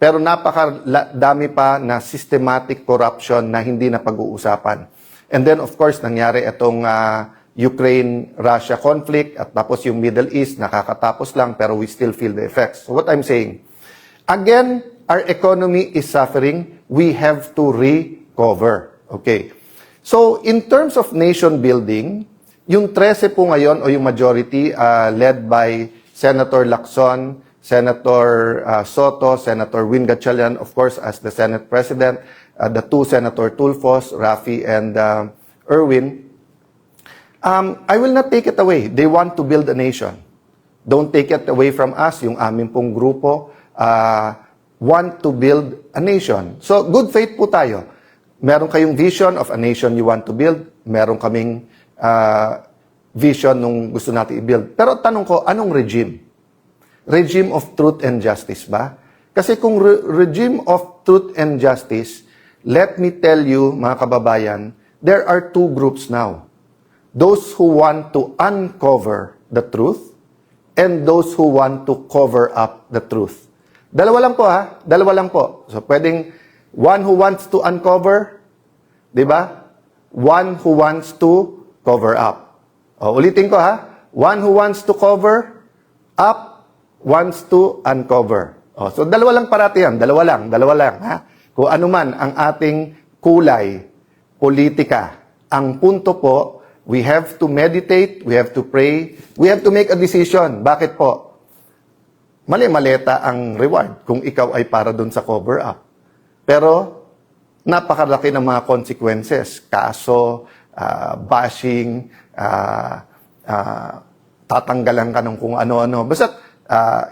Pero napakadami pa na systematic corruption na hindi na pag-uusapan. And then, of course, nangyari itong Ukraine-Russia conflict at tapos yung Middle East, nakakatapos lang pero we still feel the effects. So what I'm saying, again, our economy is suffering. We have to recover. Okay. So, in terms of nation building, yung 13 po ngayon o yung majority led by Senator Lacson, Senator Soto, Senator Win Gatchalian, of course, as the Senate President, the two Senator Tulfos, Rafi, and Erwin, I will not take it away. They want to build a nation. Don't take it away from us. Yung aming pong grupo want to build a nation. So, good faith po tayo. Meron kayong vision of a nation you want to build. Meron kaming vision nung gusto natin i-build. Pero tanong ko, anong regime? Regime of truth and justice ba? Kasi kung regime of truth and justice, let me tell you, mga kababayan, there are two groups now. Those who want to uncover the truth and those who want to cover up the truth. Dalawa lang po ha, dalawa lang po. So pwedeng one who wants to uncover, di ba? One who wants to cover up. O, ulitin ko ha, one who wants to cover up, wants to uncover. Oh, so dalawa lang parati yan, dalawa lang, ha? Kung ano man ang ating kulay, politika, ang punto po, we have to meditate, we have to pray, we have to make a decision. Bakit po? Mali-maleta ang reward kung ikaw ay para dun sa cover up. Pero, napakalaki ng mga consequences. Kaso, bashing, tatanggalan ka ng kung ano-ano. Basta,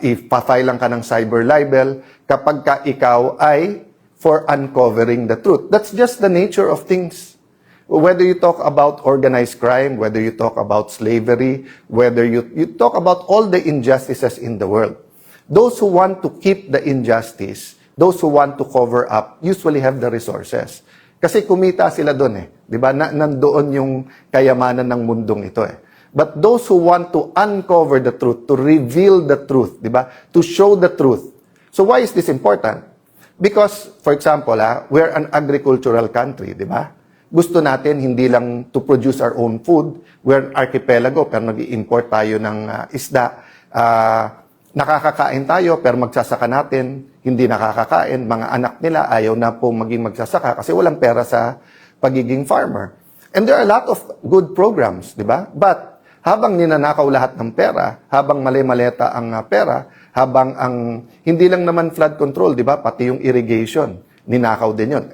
ipa-file lang ka ng cyber libel kapag ka ikaw ay for uncovering the truth. That's just the nature of things. Whether you talk about organized crime, whether you talk about slavery, whether you talk about all the injustices in the world. Those who want to keep the injustice, those who want to cover up, usually have the resources. Kasi kumita sila doon eh. Di ba? Nandoon yung kayamanan ng mundong ito eh. But those who want to uncover the truth, to reveal the truth, di ba? To show the truth. So why is this important? Because, for example, we're an agricultural country, di ba? Gusto natin hindi lang to produce our own food. We're an archipelago, pero nag-i-import tayo ng isda. Nakakakain tayo, pero magsasaka natin, hindi nakakakain. Mga anak nila ayaw na po maging magsasaka kasi walang pera sa pagiging farmer. And there are a lot of good programs, di ba? But, habang ninanakaw lahat ng pera, habang mali-maleta ang pera, habang ang, hindi lang naman flood control, di ba? Pati yung irrigation, ninakaw din yun.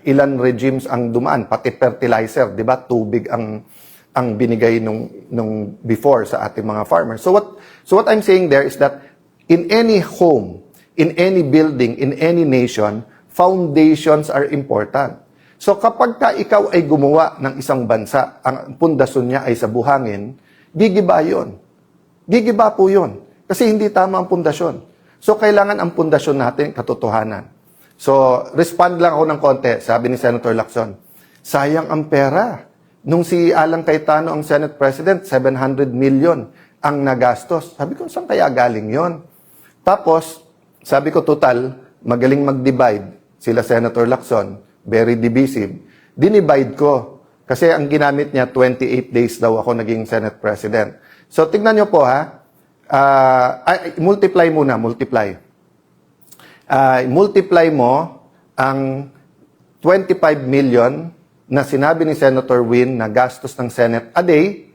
Ilan regimes ang dumaan, pati fertilizer, di ba? Tubig ang binigay nung before sa ating mga farmers. So what I'm saying there is that in any home, in any building, in any nation, foundations are important. So kapag ka ikaw ay gumawa ng isang bansa, ang pundasyon niya ay sa buhangin, gigiba yun. Gigiba po yun. Kasi hindi tama ang pundasyon. So, kailangan ang pundasyon natin katotohanan. So, respond lang ako ng konti. Sabi ni Senator Lacson, sayang ang pera. Nung si Alan Cayetano ang Senate President, 700 million ang nagastos. Sabi ko, saan kaya galing yon? Tapos, sabi ko, total, magaling mag-divide. Sila Senator Lacson, very divisive. Dinivide ko. Kasi ang ginamit niya, 28 days daw ako naging Senate President. So, tignan nyo po ha. Multiply muna, multiply. Multiply mo ang 25 million na sinabi ni Senator Win na gastos ng Senate a day,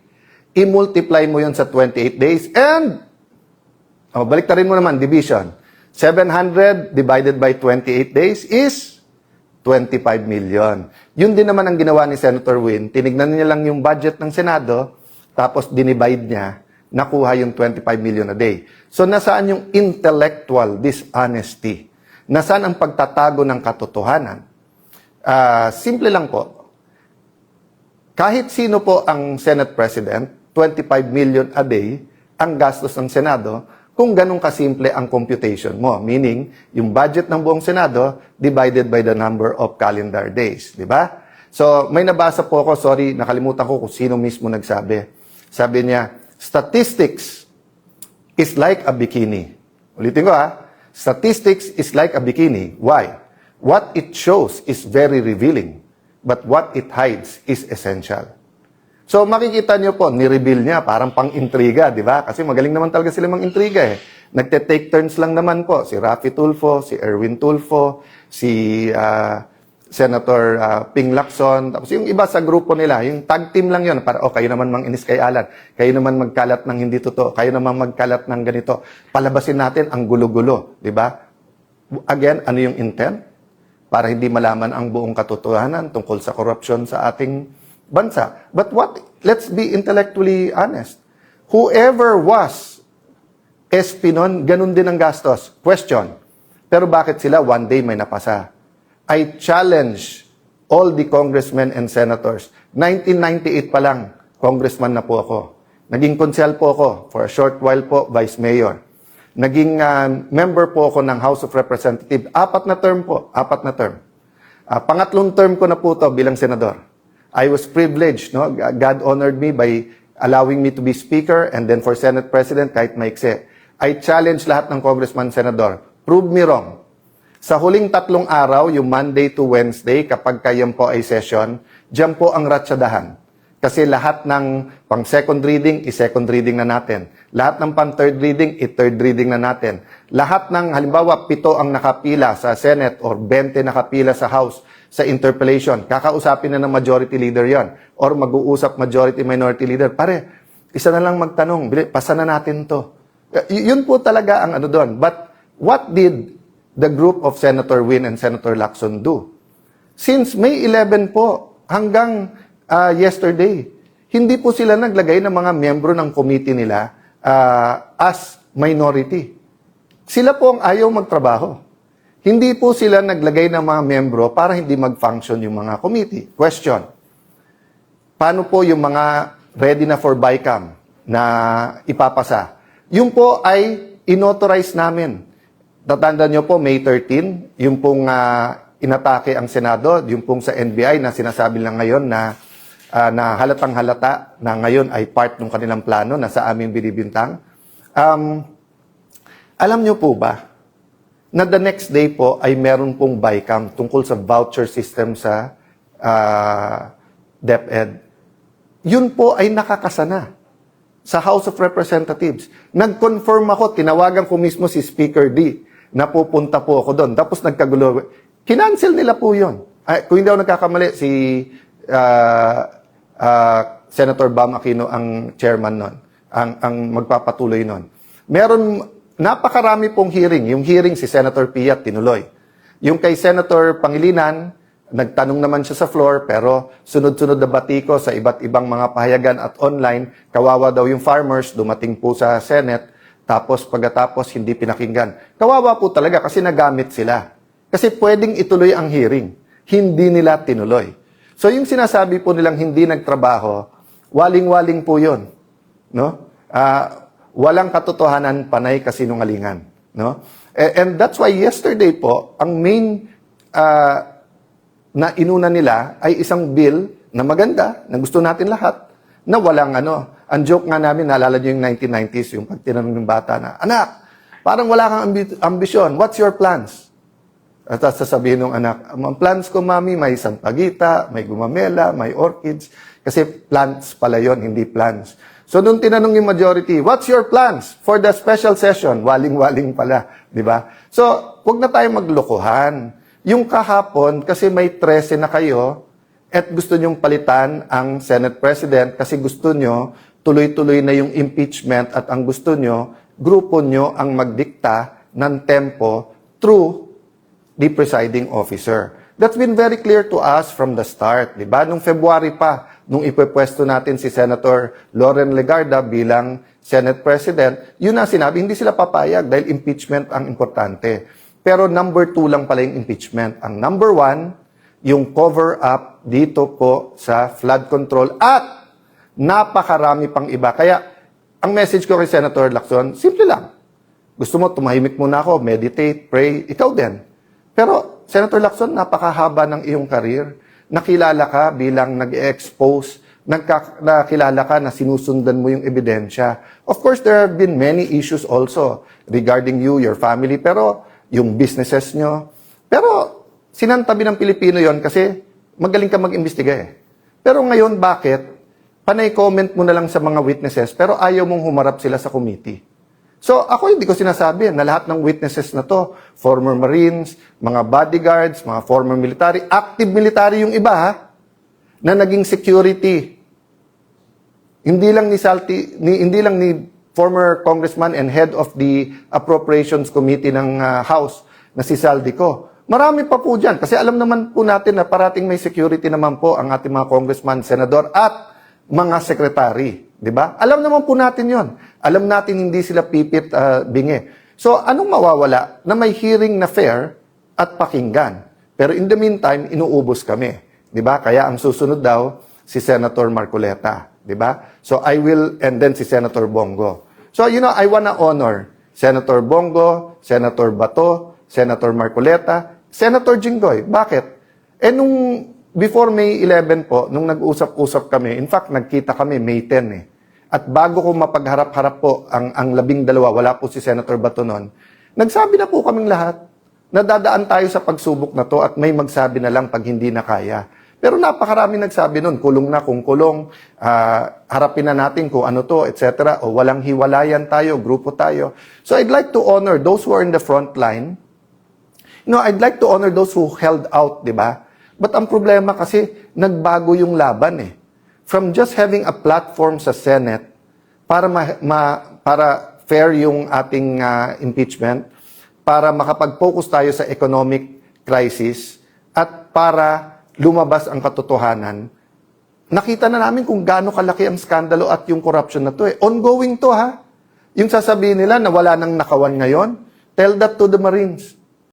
i-multiply mo yon sa 28 days, and, baliktarin mo naman, division. 700 divided by 28 days is 25 million. Yun din naman ang ginawa ni Senator Win. Tinignan niya lang yung budget ng Senado, tapos dinivide niya, nakuha yung 25 million a day. So, nasaan yung intellectual dishonesty? Nasaan ang pagtatago ng katotohanan? Simple lang po. Kahit sino po ang Senate President, 25 million a day ang gastos ng Senado, kung ganun kasimple ang computation mo. Meaning, yung budget ng buong Senado divided by the number of calendar days. Di ba? So, may nabasa po ako, sorry, nakalimutan ko kung sino mismo nagsabi. Sabi niya, statistics is like a bikini. Ulitin ko ha. Statistics is like a bikini. Why? What it shows is very revealing, but what it hides is essential. So makikita nyo po, ni-reveal niya, parang pang-intriga, di ba? Kasi magaling naman talaga sila mang-intriga eh. Nagte-take turns lang naman po, si Raffy Tulfo, si Erwin Tulfo, si Senator Ping Lacson, tapos yung iba sa grupo nila, yung tag team lang yun, para, kayo naman mang-inis kay Alan, kayo naman magkalat ng hindi totoo, kayo naman magkalat ng ganito, palabasin natin ang gulo-gulo, di ba? Again, ano yung intent? Para hindi malaman ang buong katotohanan tungkol sa korupsyon sa ating bansa. But let's be intellectually honest. Whoever was SP nun, ganun din ang gastos. Question. Pero bakit sila one day may napasa? I challenge all the congressmen and senators. 1998 pa lang, congressman na po ako. Naging konsel po ako, for a short while po, vice mayor. Naging member po ako ng House of Representatives. 4 na term po, 4 na term. Pangatlong term ko na po to bilang senador. I was privileged, no? God honored me by allowing me to be speaker and then for Senate President kahit maikse. I challenge lahat ng congressman, senador. Prove me wrong. Sa huling 3 araw, yung Monday to Wednesday, kapag kayan po ay session, diyan po ang ratsadahan. Kasi lahat ng pang second reading, i-second reading na natin. Lahat ng pang third reading, i-third reading na natin. Lahat ng, halimbawa, 7 ang nakapila sa Senate or 20 nakapila sa House sa interpellation. Kakausapin na ng majority leader yon or mag-uusap majority minority leader. Pare, isa na lang magtanong, pasa na natin to. Yun po talaga ang ano doon. But what did the group of Senator Win and Senator Lacson do? Since May 11 po hanggang yesterday, hindi po sila naglagay ng mga miyembro ng committee nila as minority. Sila po ang ayaw magtrabaho. Hindi po sila naglagay ng mga miyembro para hindi mag-function yung mga committee. Question. Paano po yung mga ready na for BICAM na ipapasa? Yung po ay inauthorize namin. Tatandaan nyo po, May 13, yung pong inatake ang Senado, yung pong sa NBI na sinasabi lang ngayon na halatang halata na ngayon ay part ng kanilang plano na sa aming binibintang. Alam nyo po ba na the next day po ay meron pong BICAM tungkol sa voucher system sa DepEd. Yun po ay nakakasana sa House of Representatives. Nag-confirm ako, tinawagan ko mismo si Speaker D na pupunta po ako doon. Tapos nagkagulo. Kinancel nila po yun. Kung hindi ako nagkakamali, si Senator Bam Aquino ang chairman nun, ang magpapatuloy nun. Meron napakarami pong hearing. Yung hearing si Senator Pia tinuloy. Yung kay Senator Pangilinan, nagtanong naman siya sa floor, pero sunod-sunod na batiko sa iba't ibang mga pahayagan at online, kawawa daw yung farmers, dumating po sa Senate, tapos pagkatapos hindi pinakinggan. Kawawa po talaga kasi nagamit sila. Kasi pwedeng ituloy ang hearing. Hindi nila tinuloy. So yung sinasabi po nilang hindi nagtrabaho, waling-waling po yun. No? Walang katotohanan, panay kasinungalingan. No? And that's why yesterday po, ang main na inuna nila ay isang bill na maganda, na gusto natin lahat, na walang ano. Ang joke nga namin, naalala nyo yung 1990s, yung pag tinanong ng bata na, anak, parang wala kang ambisyon. What's your plans? At sasabihin ng anak, ang plans ko, mami, may sampagita, may gumamela, may orchids. Kasi plants pala yon, hindi plans. So, nung tinanong yung majority, what's your plans for the special session? Waling-waling pala, di ba? So, huwag na tayo maglokohan. Yung kahapon, kasi may 13 na kayo, at gusto nyong palitan ang Senate President kasi gusto nyo, tuloy-tuloy na yung impeachment at ang gusto nyo, grupo nyo ang magdikta ng tempo through the presiding officer. That's been very clear to us from the start, di ba? Nung February pa, nung ipepwesto natin si Senator Loren Legarda bilang Senate President, yun ang sinabi, hindi sila papayag dahil impeachment ang importante. Pero number 2 lang pala yung impeachment. Ang number 1, yung cover-up dito po sa flood control at napakarami pang iba. Kaya, ang message ko kay Senator Lacson, simple lang. Gusto mo, tumahimik muna ako, meditate, pray, ikaw din. Pero, Senator Lacson, napakahaba ng iyong career. Nakilala ka bilang nag-expose nakilala ka na sinusundan mo yung ebidensya. Of course, there have been many issues also regarding you, your family, pero yung businesses nyo. Pero sinantabi ng Pilipino yon kasi magaling ka mag-imbestiga eh. Pero ngayon, bakit? Panay comment mo na lang sa mga witnesses pero ayaw mong humarap sila sa committee. So ako hindi ko sinasabi na lahat ng witnesses na to, former Marines, mga bodyguards, mga former military, active military yung iba ha, na naging security. Hindi lang ni former congressman and head of the Appropriations Committee ng House na si Saldico. Marami pa po dyan kasi alam naman po natin na parating may security naman po ang ating mga congressman, senador at mga sekretary, di ba? Alam naman po natin yon. Alam natin hindi sila pipit bingi. So, anong mawawala na may hearing na fair at pakinggan? Pero in the meantime, inuubos kami, di ba? Kaya ang susunod daw si Senator Marcoleta, di ba? So, and then si Senator Bongo. So, I wanna honor Senator Bongo, Senator Bato, Senator Marcoleta, Senator Jinggoy. Bakit? Before May 11 po, nung nag-usap-usap kami, in fact, nagkita kami May 10 eh. At bago ko mapagharap-harap po ang 12, wala po si Senator Bato noon, nagsabi na po kaming lahat na dadaan tayo sa pagsubok na to at may magsabi na lang pag hindi na kaya. Pero napakarami nagsabi noon, kulong na kung kulong, harapin na natin kung ano to, etc. O walang hiwalayan tayo, grupo tayo. So I'd like to honor those who are in the front line. I'd like to honor those who held out, di ba? But ang problema kasi, nagbago yung laban eh. From just having a platform sa Senate para fair yung ating impeachment, para makapag-focus tayo sa economic crisis, at para lumabas ang katotohanan, nakita na namin kung gaano kalaki ang skandalo at yung corruption na to eh. Ongoing to ha. Yung sasabihin nila na wala nang nakawan ngayon, tell that to the Marines.